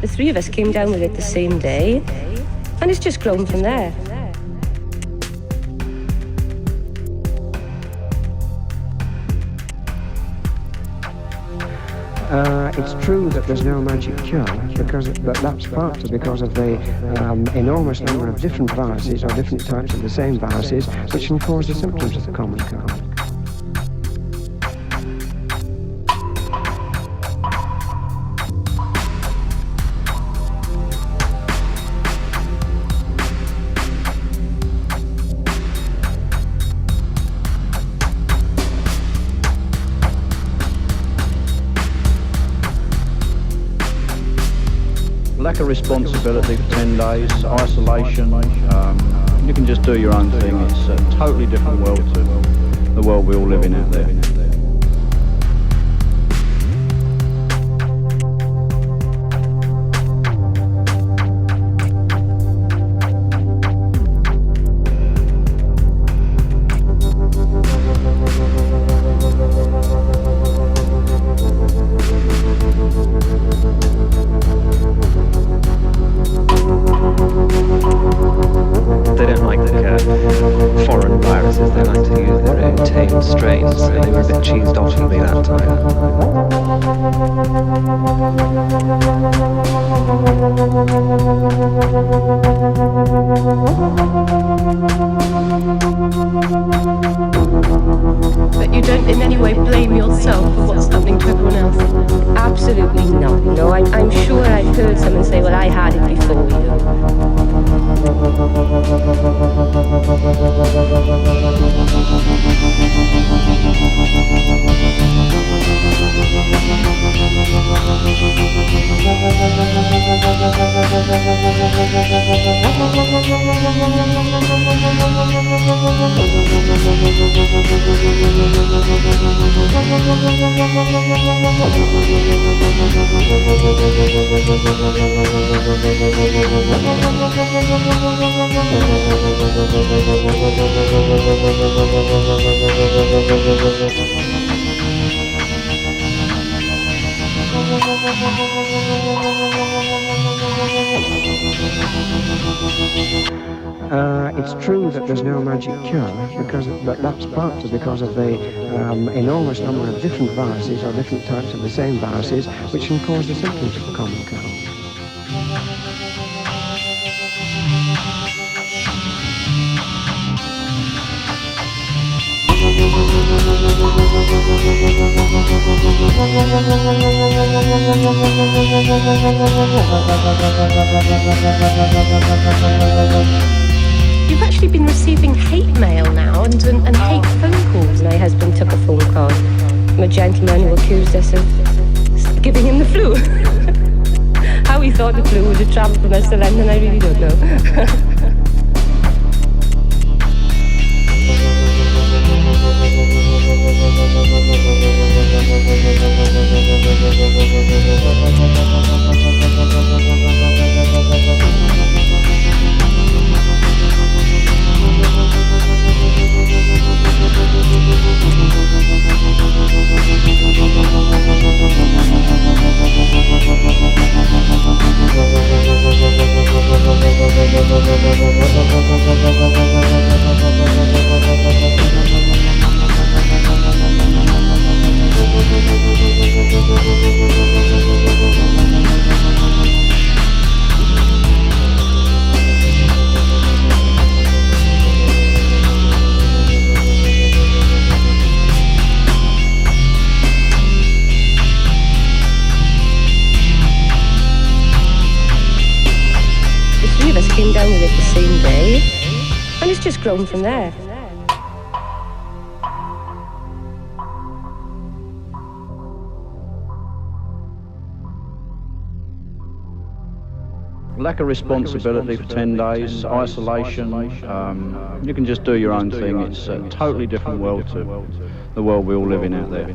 The three of us came down with it the same day, and it's just grown from there. It's true that there's no magic cure, but that's partly because of the enormous number of different viruses or different types of the same viruses which can cause the symptoms of the common cold. Lack of responsibility for 10 days, isolation, you can just do your own thing. It's a totally different world to the world we all live in out there. They don't like foreign viruses, they like to use their own tame strains, so they were a bit cheesed off at me that time. But you don't in any way blame yourself for what's happening to everyone else? Absolutely not. No, I'm sure I've heard someone say, well, I had it before you. It's true that there's no magic cure, but that's partly because of the enormous number of different viruses or different types of the same viruses which can cause the symptoms of the common cold. You've actually been receiving hate mail now and hate phone calls. My husband took a phone call from a gentleman who accused us of giving him the flu. How he thought the flu would have travelled from us to London, I really don't know. Came down with it the same day, and it's just grown from there. Lack of responsibility for 10 days, isolation, you can just do your own thing. It's a totally different world to the world we all live in out there.